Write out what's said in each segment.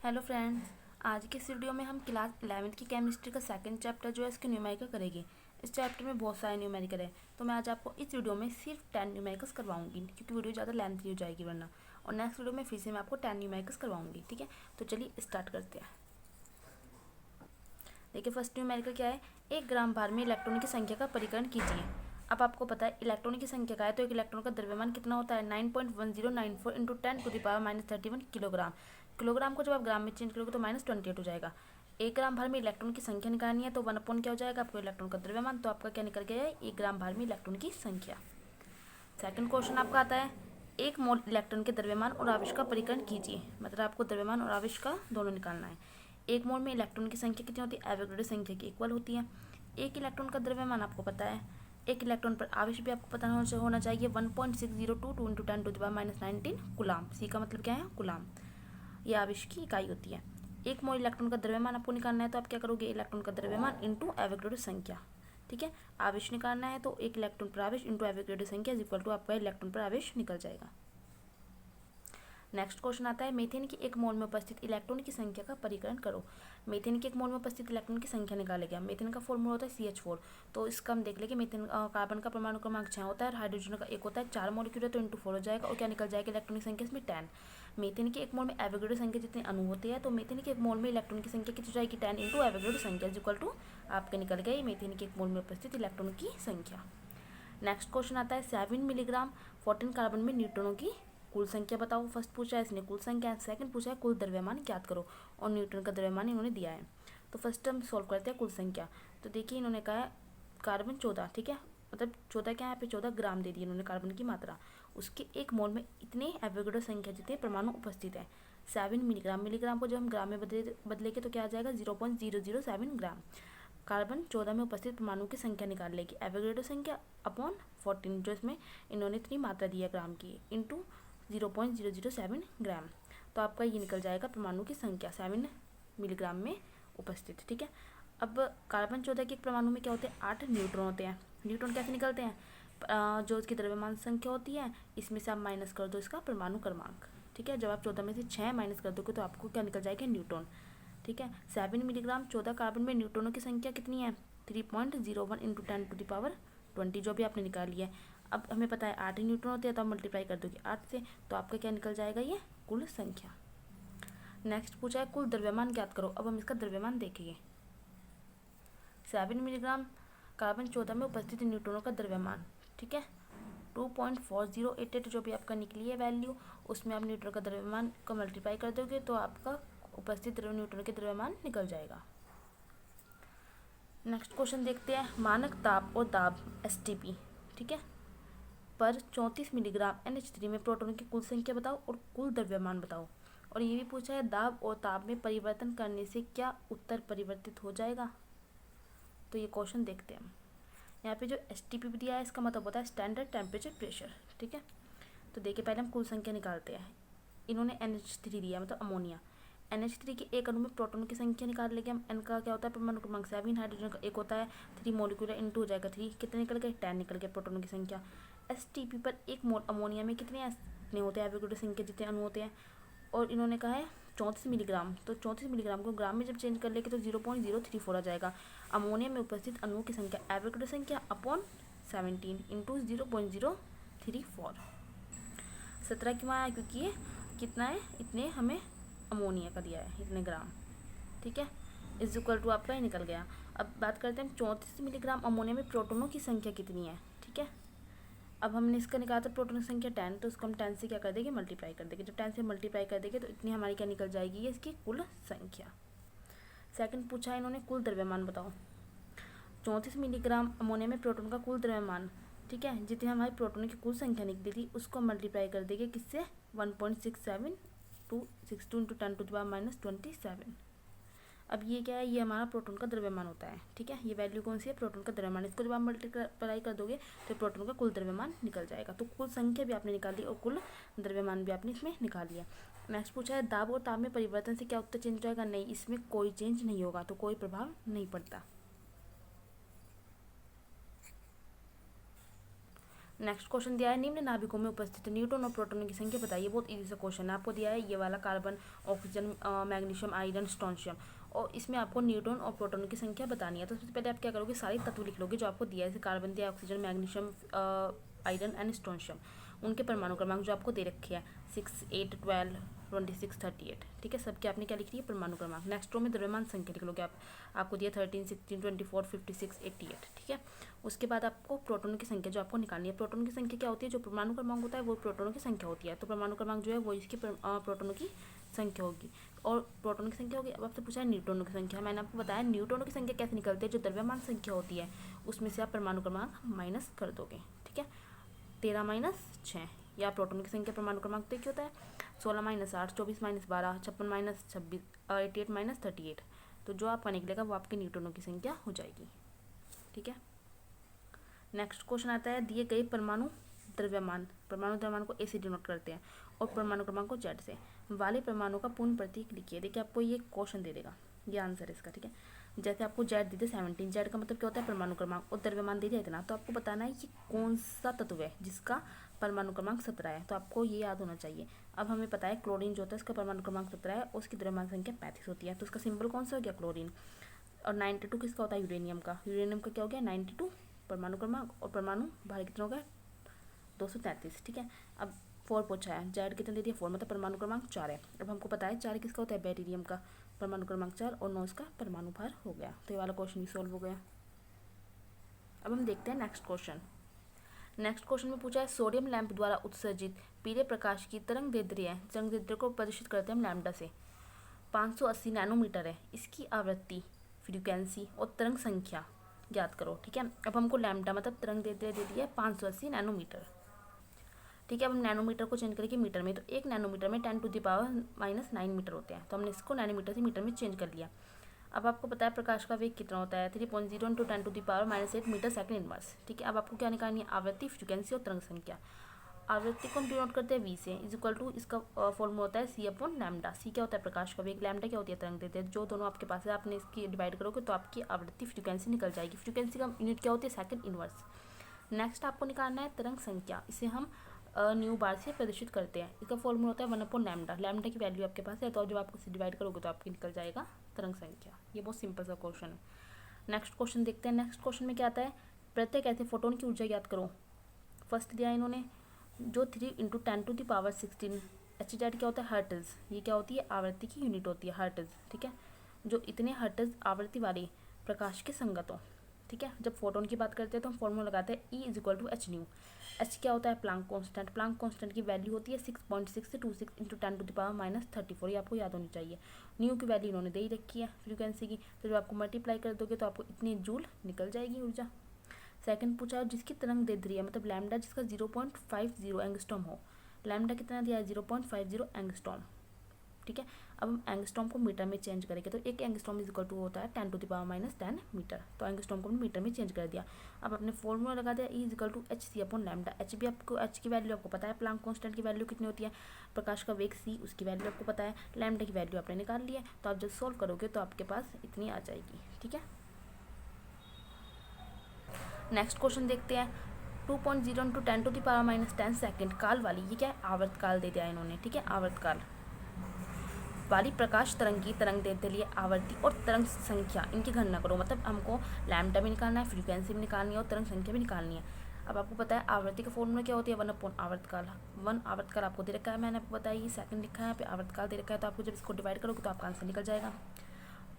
Hello friends, आज के इस वीडियो में हम क्लास 11th की केमिस्ट्री का सेकंड चैप्टर जो है इसके न्यूमेरिकल करेंगे। इस चैप्टर में बहुत सारे न्यूमेरिकल है, तो मैं आज आपको इस वीडियो में सिर्फ 10 न्यूमेरिकल्स करवाऊंगी क्योंकि वीडियो ज़्यादा लेंथी हो जाएगी वरना। और नेक्स्ट वीडियो में फिर से मैं आपको 10 न्यूमेरिकल्स करवाऊंगी। ठीक है, तो चलिए स्टार्ट करते हैं। देखिए फर्स्ट न्यूमेरिकल क्या है, 1 ग्राम भार में इलेक्ट्रॉन की संख्या का परिकरण कीजिए। अब आपको पता है इलेक्ट्रॉन की संख्या का है, तो एक इलेक्ट्रॉन का द्रव्यमान कितना होता है 9.1094 इंटू 10⁻³ किलोग्राम। किलोग्राम को जब आप ग्राम में चेंज करोगे तो -28 हो जाएगा। 1 ग्राम भार में इलेक्ट्रॉन की संख्या निकालनी है, तो 1 क्या हो जाएगा आपको इलेक्ट्रॉन का द्रव्यमान, तो आपका क्या निकल गया है 1 ग्राम भार में इलेक्ट्रॉन की संख्या। सेकंड क्वेश्चन आपका आता है 1 मोल इलेक्ट्रॉन के द्रव्यमान और आवेश का परिकरण कीजिए। मतलब आपको द्रव्यमान और आवेश का दोनों निकालना है। 1 मोल में इलेक्ट्रॉन की संख्या कितनी होती है, एवोगैड्रो संख्या की इक्वल होती है। 1 इलेक्ट्रॉन का द्रव्यमान आपको पता है, 1 इलेक्ट्रॉन पर आवेश भी आपको पता होना चाहिए 1.6022 इंटू 10⁻19 कूलाम। सी का मतलब क्या है कूलाम, ये आवेश की इकाई होती है। 1 मोल इलेक्ट्रॉन का द्रव्यमान आपको निकालना है, तो आप क्या करोगे इलेक्ट्रॉन का द्रव्यमान इंटू एवोगैड्रो संख्या। ठीक है, आवेश निकालना है तो 1 इलेक्ट्रॉन पर आवेश इंटू एवोगैड्रो संख्या इज इक्वल टू आपका इलेक्ट्रॉन पर आवेश निकल जाएगा। नेक्स्ट क्वेश्चन आता है मीथेन की 1 मोल में उपस्थित इलेक्ट्रॉन की संख्या का परिकरण करो। मीथेन की 1 मोल में उपस्थित इलेक्ट्रॉन की संख्या निकाले गया। मीथेन का फॉर्मूला होता है CH4, तो इसका हम देख लेंगे। मीथेन कार्बन का परमाणु क्रमांक 6 होता है और हाइड्रोजन का 1 होता है। 4 मॉलिक्यूल है तो इंटू 4 हो जाएगा और क्या निकल जाएगा इलेक्ट्रॉन की संख्या इसमें 10। मीथेन की 1 मोल में एवोगैड्रो संख्या जितने अणु होते हैं, तो मीथेन की 1 मोल में इलेक्ट्रॉन की संख्या कितनी हो जाएगी 10 इंटू एवोगैड्रो संख्या इज इक्वल टू आपके निकल गए मीथेन की 1 मोल में उपस्थित इलेक्ट्रॉन की संख्या। नेक्स्ट क्वेश्चन आता है 7 मिलीग्राम 14 कार्बन में न्यूट्रॉनों की कुल संख्या बताओ। फर्स्ट पूछा है इसने कुल संख्या, सेकंड पूछा है कुल द्रव्यमान ज्ञात करो और न्यूट्रॉन का द्रव्यमान इन्होंने दिया है। तो फर्स्ट हम सॉल्व करते हैं कुल संख्या। तो देखिए इन्होंने कहा है कार्बन 14, ठीक है, मतलब 14 क्या है यहाँ पे 14 ग्राम दे दी इन्होंने कार्बन की मात्रा। उसके 1 मोल में इतने एवोगैड्रो संख्या जितने परमाणु उपस्थित है 7 मिलीग्राम। मिलीग्राम को जब हम ग्राम में बदलेंगे तो क्या आ जाएगा 0.007 ग्राम। कार्बन 14 में उपस्थित परमाणु की संख्या निकाल लेगी, एवोगैड्रो संख्या अपॉन 14 जो इसमें इन्होंने इतनी मात्रा दी है ग्राम की इंटू 0.007 ग्राम। तो आपका ये निकल जाएगा परमाणु की संख्या 7 मिलीग्राम में उपस्थित। ठीक है, अब कार्बन 14 के परमाणु में क्या होते हैं 8 न्यूट्रॉन होते हैं। न्यूट्रॉन कैसे निकलते हैं, जो इसकी द्रव्यमान संख्या होती है इसमें से आप माइनस कर दो इसका परमाणु क्रमांक। ठीक है, जब आप 14 में से 6 माइनस कर दोगे तो आपको क्या निकल जाएगा न्यूट्रॉन। ठीक है, 7 मिलीग्राम 14 कार्बन में न्यूट्रॉनों की संख्या कितनी है 3.01 इंटू 10⁻20 जो भी आपने निकाली है। अब हमें पता है 8 न्यूट्रॉन होते हैं, तो आप मल्टीप्लाई कर दोगे 8 से, तो आपका क्या निकल जाएगा ये कुल संख्या। नेक्स्ट पूछा है कुल द्रव्यमान ज्ञात करो। अब हम इसका द्रव्यमान देखेंगे। 7 मिलीग्राम कार्बन 14 में उपस्थित न्यूट्रॉनों का द्रव्यमान, ठीक है 2.4088 जो भी आपका निकली है वैल्यू, उसमें आप न्यूट्रॉन का द्रव्यमान को मल्टीप्लाई कर दोगे तो आपका उपस्थित न्यूट्रॉन के द्रव्यमान निकल जाएगा। नेक्स्ट क्वेश्चन देखते हैं मानक ताप और दाब STP, ठीक है, पर 34 मिलीग्राम NH3 में प्रोटॉन की कुल संख्या बताओ और कुल द्रव्यमान बताओ। और ये भी पूछा है दाब और ताप में परिवर्तन करने से क्या उत्तर परिवर्तित हो जाएगा। तो ये क्वेश्चन देखते हैं हम। यहाँ पे जो STP दिया है इसका मतलब होता है स्टैंडर्ड टेम्परेचर प्रेशर। ठीक है, तो देखिए पहले हम कुल संख्या निकालते हैं। इन्होंने NH3 दिया मतलब अमोनिया। NH3 के एक अणु में प्रोटॉन की संख्या निकाल लेंगे हम। N का क्या होता है परमाणु क्रमांक 7, हाइड्रोजन का 1 होता है, 3 मॉलिक्यूल है इंटू हो जाएगा 3, कितने निकल गए 10 निकल गए प्रोटॉन की संख्या। STP पर 1 मोल अमोनिया में कितने होते हैं एवोगैड्रो संख्या जितने अणु होते हैं, और इन्होंने कहा है 34 मिलीग्राम। तो 34 मिलीग्राम को ग्राम में जब चेंज कर लेंगे तो 0.034 आ जाएगा। अमोनिया में उपस्थित अणुओं की संख्या एवोगैड्रो संख्या अपॉन 17 इंटू 0.034। 17 क्यों आया, क्योंकि ये कितना है इतने हमें अमोनिया का दिया है इतने ग्राम। ठीक है, इज इक्वल टू आपका ही निकल गया। अब बात करते हैं 34 मिलीग्राम अमोनिया में प्रोटोनों की संख्या कितनी है। ठीक है, अब हमने इसका निकाला था प्रोटॉन की संख्या 10, तो इसको हम 10 से क्या कर देंगे मल्टीप्लाई कर देंगे। जब 10 से मल्टीप्लाई कर देंगे तो इतनी हमारी क्या निकल जाएगी ये इसकी कुल संख्या। सेकंड पूछा है इन्होंने कुल द्रव्यमान बताओ। 34 मिलीग्राम अमोनिया में प्रोटॉन का कुल द्रव्यमान, ठीक है, जितनी हमारी प्रोटॉन की कुल संख्या निकली थी उसको मल्टीप्लाई कर देंगे किससे 1.6762 इंटू 10⁻27। अब ये क्या है, ये हमारा प्रोटॉन का द्रव्यमान होता है। ठीक है, ये वैल्यू कौन सी है प्रोटॉन का द्रव्यमान, इसको जब आप मल्टीप्लाई कर दोगे तो प्रोटॉन का कुल द्रव्यमान निकल जाएगा। तो कुल संख्या भी आपने निकाल ली और कुल द्रव्यमान भी आपने इसमें निकाल लिया। नेक्स्ट पूछा है दाब और ताप में परिवर्तन से क्या उत्तर चेंज हो जाएगा। नहीं, इसमें कोई चेंज नहीं होगा, तो कोई प्रभाव नहीं पड़ता। नेक्स्ट क्वेश्चन दिया है निम्न नाभिकों में उपस्थित न्यूट्रॉन और प्रोटॉन की संख्या बताइए। बहुत इजी सा क्वेश्चन है, आपको दिया है ये वाला carbon, oxygen, magnesium, iron, strontium, और इसमें आपको न्यूट्रॉन और प्रोटॉन की संख्या बतानी है। तो सबसे पहले आप क्या करोगे, सारे तत्व लिख लोगे जो आपको दिया है, जैसे कार्बन दिया है, oxygen, magnesium, iron and strontium, उनके परमाणु क्रमांक जो आपको दे रखे हैं 6, 8, 12, 26, 38, ठीक है। सबके आपने क्या लिख रही है, परमाणु क्रमांक। नेक्स्ट रो में द्रव्यमान संख्या लिख लोगे आप, आपको दिया 13, 16, 24, 56, 88, ठीक है। उसके बाद आपको प्रोटॉन की संख्या जो आपको निकालनी है। प्रोटॉन की संख्या क्या होती है, जो परमाणु क्रमांक होता है वो प्रोटॉनों की संख्या होती है, तो परमाणु क्रमांक जो है वो इसकी प्रोटॉनों की संख्या होगी और प्रोटॉन की संख्या होगी। अब आपसे पूछा है न्यूट्रॉनों की संख्या, मैंने आपको बताया न्यूट्रॉनों की संख्या कैसे निकलती है, जो द्रव्यमान संख्या होती है उसमें से आप परमाणु क्रमांक माइनस कर दोगे, ठीक है। 13 - 6 या प्रोटॉन की संख्या परमाणु क्रमांक तो क्या होता है 16 - 8, 24 - 12, 56 - 26, 88 - 38, तो जो आपका निकलेगा वो आपके न्यूट्रॉनों की संख्या हो जाएगी, ठीक है। नेक्स्ट क्वेश्चन आता है दिए गए परमाणु द्रव्यमान को ए से डिनोट करते हैं और परमाणु क्रमांक को जेड से वाले परमाणु का पूर्ण प्रतीक लिखिए। देखिए आपको ये क्वेश्चन दे देगा, ये आंसर है इसका, ठीक है। जैसे आपको जेड दे दे 17, जेड का मतलब क्या होता है परमाणु क्रमांक, और द्रव्यमान दे दिया इतना, तो आपको बताना है ये कौन सा तत्व है जिसका परमाणु क्रमांक 17 है, तो आपको ये याद होना चाहिए। अब हमें पता है क्लोरीन जो होता है इसका परमाणु क्रमांक 17 है और उसकी द्रव्यमान संख्या 35 होती है, तो उसका सिंबल कौन सा हो गया, क्लोरीन। और 92 किसका होता है, यूरेनियम का। यूरेनियम का क्या हो गया 92 परमाणु क्रमांक, और परमाणु भार कितना हो गया 233, ठीक है। अब 4 पूछा है, जेड कितने दे दिया 4, मतलब परमाणु क्रमांक 4 है। अब हमको पता है 4 किसका होता है, बैरिलियम का, परमाणु क्रमांक 4 और 9 इसका परमाणु भार हो गया। तो ये वाला क्वेश्चन भी सॉल्व हो गया। अब हम देखते हैं नेक्स्ट क्वेश्चन। नेक्स्ट क्वेश्चन में पूछा है सोडियम लैंप द्वारा उत्सर्जित पीले प्रकाश की तरंग दैर्ध्य को प्रदर्शित करते हैं हम लैम्डा से, 580 नैनोमीटर है। इसकी आवृत्ति, फ्रीक्वेंसी और तरंग संख्या ज्ञात करो, ठीक है। अब हमको लैम्डा मतलब तरंग दैर्ध्य दे दिया है 580 नैनोमीटर, ठीक है। अब हम नैनोमीटर को चेंज करेंगे मीटर में, तो 1 नैनोमीटर में 10⁻⁹ मीटर होते हैं, तो हमने इसको नैनोमीटर से मीटर में चेंज कर लिया। अब आपको पता है प्रकाश का वेग कितना होता है 3.0 × 10⁻⁻8 मीटर सेकंड इनवर्स, ठीक है। अब आपको क्या निकालनी है, आवृत्ति, फ्रीक्वेंसी और तरंग संख्या। आवृत्ति को हम डिनोट करते हैं वी से, इज इक्वल टू इसका फॉर्मूला होता है C/λ। सी क्या होता है प्रकाश का वेग, लैम्डा क्या होती है तरंग दैर्ध्य। जो दोनों आपके पास है आपने इसकी डिवाइड करोगे तो आपकी आवृत्ति, फ्रीक्वेंसी निकल जाएगी। फ्रीक्वेंसी का यूनिट क्या होती है, सेकंड इनवर्स। नेक्स्ट आपको निकालना है तरंग संख्या, इसे हम न्यू बार से प्रदर्शित करते हैं। इसका फॉर्मूला होता है 1/λ। लैम्डा की वैल्यू आपके पास है, तो जब आप इसे डिवाइड करोगे तो आपकी निकल जाएगा तरंग संख्या। ये बहुत सिंपल सा क्वेश्चन है। नेक्स्ट क्वेश्चन देखते हैं। नेक्स्ट क्वेश्चन में क्या आता है, प्रत्येक ऐसे फोटोन की ऊर्जा ज्ञात करो। फर्स्ट दिया इन्होंने जो 3 × 10⁻16 HZ क्या होता है, हर्ट्ज। ये क्या होती है, आवृत्ति की यूनिट होती है, हर्ट्ज, ठीक है। जो इतने हर्ट्ज आवृत्ति वाले प्रकाश के संगत हो, ठीक है। जब फोटोन की बात करते हैं तो हम फॉर्मूला लगाते हैं E = hν। एच क्या होता है, प्लांक कांस्टेंट। प्लांक कांस्टेंट की वैल्यू होती है 6.626 × 10⁻34। ये आपको याद होनी चाहिए। न्यू की वैल्यू इन्होंने दे ही रखी है फ्रीक्वेंसी की, तो जब आपको मल्टीप्लाई कर दोगे तो आपको इतनी जूल निकल जाएगी ऊर्जा। सेकंड पूछा है जिसकी तरंग दैर्ध्य मतलब लैम्डा जिसका 0.50 एंगस्ट्रॉम हो। लैम्डा कितना दिया है 0.50 एंगस्ट्रॉम, ठीक है। अब हम एंगस्ट्रॉम को मीटर में चेंज करेंगे, तो 1 एंगस्ट्रॉम इज इक्वल टू होता है 10⁻⁻10 मीटर। तो एंगस्ट्रॉम को हमने मीटर में चेंज कर दिया। अब अपने फॉर्मूला लगा दिया E = hc/λ। एच भी आपको, एच की वैल्यू आपको पता है, प्लांक कांस्टेंट की वैल्यू कितनी होती है, प्रकाश का वेग c, उसकी वैल्यू आपको पता है, लैम्डा की वैल्यू आपने निकाल ली है। तो आप जब सॉल्व करोगे तो आपके पास इतनी आ जाएगी, ठीक है। नेक्स्ट क्वेश्चन देखते हैं। 2.0 × 10⁻⁻10 सेकेंड काल वाली, ये क्या है, आवर्त काल दे दिया इन्होंने, ठीक है। आवर्त काल वाली प्रकाश तरंग की तरंग दैर्ध्य लिए आवृत्ति और तरंग संख्या इनकी गणना करो। मतलब हमको लैम्डा भी निकालना है, फ्रीक्वेंसी भी निकालनी है और तरंग संख्या भी निकालनी है। अब आपको पता है आवृत्ति का फॉर्मूला क्या होती है 1/, आवर्तकाल। 1 आवर्तकाल आपको दे रखा है, मैंने आपको बताया, सेकंड लिखा है यहाँ पे, आवर्तकाल दे रखा है, तो आपको जब इसको डिवाइड करोगे तो आपका आंसर निकल जाएगा।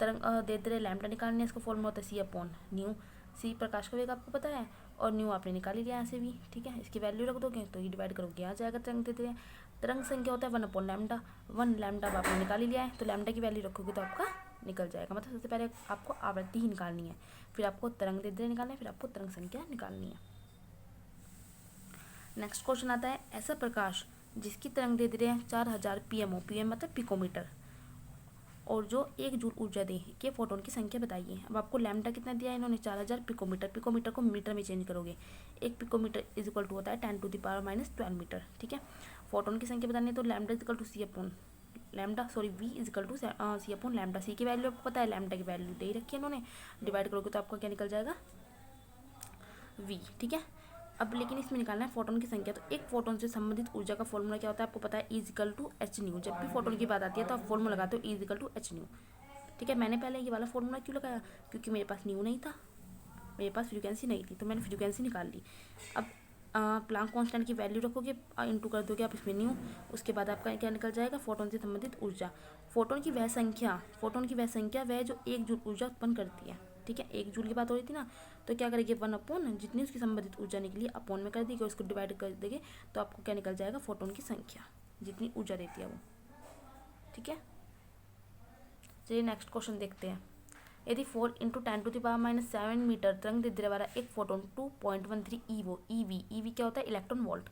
तरंग दैर्ध्य लैम्डा निकालनी है, इसका फॉर्मूला होता है C/ν। सी प्रकाश का वेग आपको पता है और न्यू आपने निकाल ही लिया ऐसे भी, ठीक है। इसकी वैल्यू रख दोगे तो ये डिवाइड करोगे आ जाएगा तरंग दैर्ध्य। तरंग संख्या होता है 1/λ। 1 लैम्डा अब आपने निकाल ही लिया है, तो लैम्डा की वैल्यू रखोगे तो आपका निकल जाएगा। मतलब सबसे पहले आपको आवृत्ति ही निकालनी है, फिर आपको तरंग दैर्ध्य निकालना है, फिर आपको तरंग संख्या निकालनी है। नेक्स्ट क्वेश्चन आता है ऐसा प्रकाश जिसकी तरंग दैर्ध्य 4000 pm हो, pm मतलब पिकोमीटर, और जो 1 जूल ऊर्जा दे के फोटोन की संख्या बताइए। अब आपको लैम्डा कितना दिया है इन्होंने 4000 पिकोमीटर। पिकोमीटर को मीटर में चेंज करोगे, 1 पिकोमीटर इज इक्वल टू होता है 10⁻⁻12 मीटर, ठीक है। फोटोन की संख्या बतानी है तो lambda is equal to V is equal to C/λ। C की वैल्यू आपको पता है, लैम्डा की वैल्यू दे रखी है इन्होंने, डिवाइड करोगे तो आपका क्या निकल जाएगा V, ठीक है। अब लेकिन इसमें निकालना है फोटोन की संख्या। तो एक फोटोन से संबंधित ऊर्जा का फॉर्मूला क्या होता है आपको पता है, E=H²। जब भी फोटोन की बात आती है तो आप फॉर्मूला लगाते हो E=H²। ठीक है, मैंने पहले ये वाला फॉर्मूला क्यों लगाया, क्योंकि मेरे पास न्यू नहीं था, मेरे पास फ्रीक्वेंसी नहीं थी, तो मैंने फ्रीक्वेंसी निकाल ली। अब प्लांक कांस्टेंट की वैल्यू रखोगे, इंटू कर दोगे आप इसमें न्यू, उसके बाद आपका क्या निकल जाएगा, फोटोन से संबंधित ऊर्जा। फोटोन की वह संख्या वह जो 1 जूल ऊर्जा उत्पन्न करती है। ठीक है, 1 जूल की बात हो रही थी ना, तो क्या करेंगे 1/, जितनी उसकी संबंधित ऊर्जा निकली अपॉन में कर देंगे, उसको डिवाइड कर देंगे, तो आपको क्या निकल जाएगा, फोटोन की संख्या जितनी ऊर्जा देती है वो। ठीक है, चलिए नेक्स्ट क्वेश्चन देखते हैं। यदि 4 × 10⁻⁷ मीटर तरंग दैर्ध्य वाला एक फोटोन 2.13 EV क्या होता है, इलेक्ट्रॉन वोल्ट,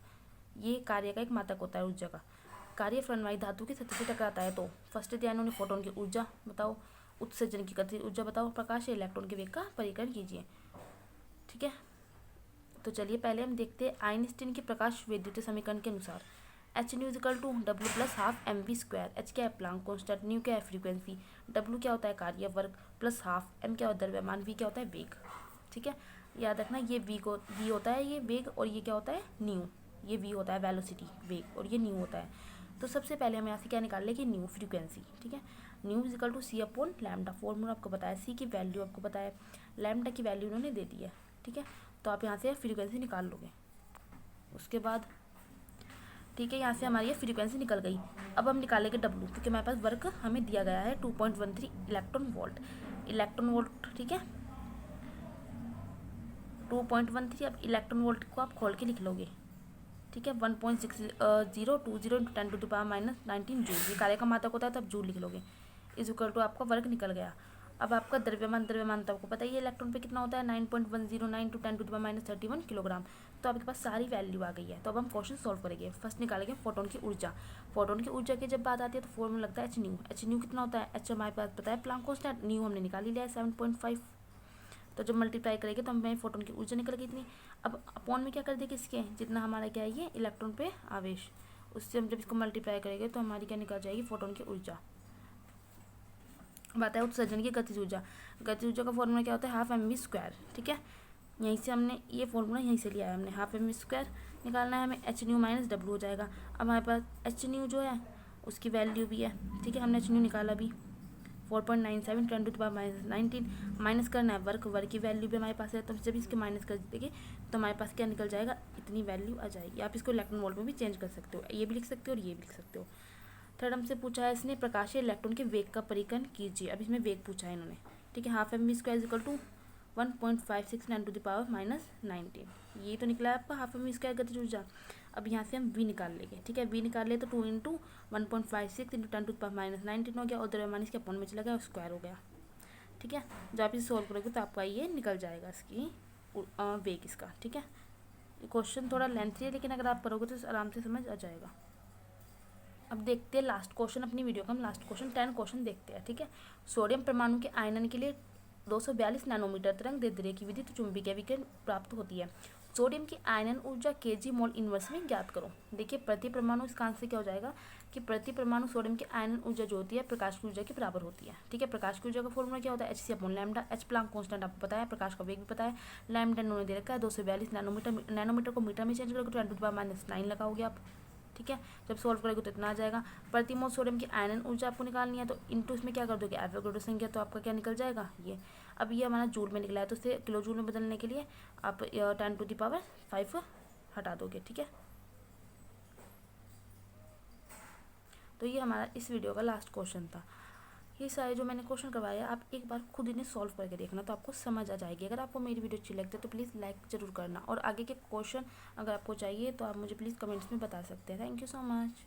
ये कार्य का एक मात्रक होता है ऊर्जा का। कार्य फलनवाही धातु की सतह से टकराता है तो फर्स्ट दिया इन्होंने फोटोन की ऊर्जा बताओ, उत्सर्जन की गतिज ऊर्जा बताओ, प्रकाश या इलेक्ट्रॉन के वेग का परिकलन कीजिए। ठीक है, तो चलिए पहले हम देखते हैं आइंस्टीन के प्रकाश वैद्युत समीकरण के अनुसार H⁻ W + ½ mv²। H क्या है, प्लांक कांस्टेंट, न्यू क्या है, फ्रीक्वेंसी, W क्या होता है, कार्य वर्ग, प्लस ½ m क्या होता है, द्रव्यमान, V क्या होता है, वेग। ठीक है, याद रखना ये V होता है ये वेग, और ये क्या होता है, न्यू, ये V होता है वेलोसिटी वेग, और ये न्यू होता है। तो सबसे पहले हम यहाँ से क्या निकाल लेंगे, न्यू फ्रीक्वेंसी। ठीक है, न्यू C/λ, फॉर्मूला आपको पता है, C की वैल्यू आपको पता है, लैम्डा की वैल्यू उन्होंने दे दी है। ठीक है, तो आप यहाँ से फ्रीक्वेंसी निकाल लोगे। उसके बाद ठीक है, यहाँ से हमारी ये फ्रीक्वेंसी निकल गई। अब हम निकालेंगे W, क्योंकि हमारे पास वर्क हमें दिया गया है 2.13 इलेक्ट्रॉन वोल्ट। ठीक है, 2.13। अब इलेक्ट्रॉन वोल्ट को आप खोल के लिख लोगे। ठीक है, 1.6020 × 10⁻⁻19 जूल, ये कार्य का मात्रक होता है, तब जूल लिख लोगे। = आपका वर्क निकल गया। अब आपका द्रव्यमान तो आपको पता ही है इलेक्ट्रॉन पे कितना होता है, 9.109 × 10⁻31 किलोग्राम। तो आपके पास सारी वैल्यू आ गई है। तो अब हम क्वेश्चन सॉल्व करेंगे। फर्स्ट निकालेंगे फोटोन की ऊर्जा। फोटोन की ऊर्जा की जब बात आती है तो फॉर्मूला लगता है H⁻। कितना होता है, H हमारे पास पता है प्लांक कांस्टेंट, न्यू हमने निकाल ही लिया है 7.5। तो जब मल्टीप्लाई करेंगे तो हमें फोटोन की ऊर्जा निकल गई इतनी। अब अपॉन में क्या कर देंगे इसके, जितना हमारा क्या है ये इलेक्ट्रॉन पे आवेश, उससे हम जब इसको मल्टीप्लाई करेंगे तो हमारी क्या निकल जाएगी, फोटोन की ऊर्जा। बात है उत्सर्जन की गतिज ऊर्जा का फॉर्मूला क्या होता है, ½ mv²। ठीक है, यहीं से हमने ये फॉर्मूला यहीं से लिया है हमने, ½ mv² निकालना है हमें, H⁻ - W हो जाएगा। अब हमारे पास H⁻ जो है उसकी वैल्यू भी है। ठीक है, हमने H⁻ निकाला अभी 4.97 × 10⁻19, माइनस करना है वर्क की वैल्यू भी हमारे पास है, तो जब इसके माइनस कर देंगे तो हमारे पास क्या निकल जाएगा, इतनी वैल्यू आ जाएगी। आप इसको इलेक्ट्रॉन वोल्ट में भी चेंज कर सकते हो, ये भी लिख सकते हो और ये भी लिख सकते हो। थर्ड हमसे पूछा है इसने, प्रकाशीय इलेक्ट्रॉन के वेग का परिकलन कीजिए। अब इसमें वेग पूछा है इन्होंने। ठीक है, ½ mv² = 1.56 × 10⁻⁻19, ये तो निकला है आपका ½ mv² गतिज ऊर्जा। अब यहाँ से हम V निकाल लेंगे। ठीक है, V निकाल ले तो 2 × 1.56 × 10⁻⁻19 हो गया, और द्रव्यमान इसके अपॉन में चला गया, स्क्वायर हो गया। ठीक है, जब आप इसे सॉल्व करोगे तो आपका ये निकल जाएगा इसकी वेग इसका। ठीक है, क्वेश्चन थोड़ा लेंथी है, लेकिन अगर आप करोगे तो आराम से समझ आ जाएगा। अब देखते हैं लास्ट क्वेश्चन, अपनी वीडियो का हम लास्ट क्वेश्चन 10 क्वेश्चन देखते हैं। ठीक है, सोडियम परमाणु के आयनन के लिए 242 नैनोमीटर तरंग दैर्ध्य की विद्युत चुंबकीय विकिरण प्राप्त होती है। सोडियम की आयनन ऊर्जा kg मोल इनवर्स में ज्ञात करो। देखिए प्रति परमाणु, इसका आंसर क्या हो जाएगा कि प्रति परमाणु सोडियम की आयनन ऊर्जा जो होती है प्रकाश की ऊर्जा के बराबर होती है। ठीक है, प्रकाश की ऊर्जा का फॉर्मूला क्या होता है, Hc/λ। H प्लांक कांस्टेंट आपको पता है, प्रकाश का वेग भी पता है, लैम्डा इन्होंने दे रखा है 242 नैनोमीटर को मीटर में चेंज करके 10⁻⁹ लगाओगे आप। ठीक है, जब सॉल्व करोगे तो इतना आ जाएगा। प्रति मोल सोडियम की आयनन ऊर्जा आपको निकालनी है, तो इंटू इसमें क्या कर दोगे, एवोगाड्रो संख्या, तो आपका क्या निकल जाएगा ये। अब ये हमारा जूल में निकला है, तो इसे किलो जूल में बदलने के लिए आप 10⁵ हटा दोगे। ठीक है, तो ये हमारा इस वीडियो का लास्ट क्वेश्चन था। ये सारे जो मैंने क्वेश्चन करवाए आप एक बार खुद इन्हें सॉल्व करके देखना, तो आपको समझ आ जाएगी। अगर आपको मेरी वीडियो अच्छी लगती है तो प्लीज़ लाइक ज़रूर करना, और आगे के क्वेश्चन अगर आपको चाहिए तो आप मुझे प्लीज़ कमेंट्स में बता सकते हैं। Thank you so much.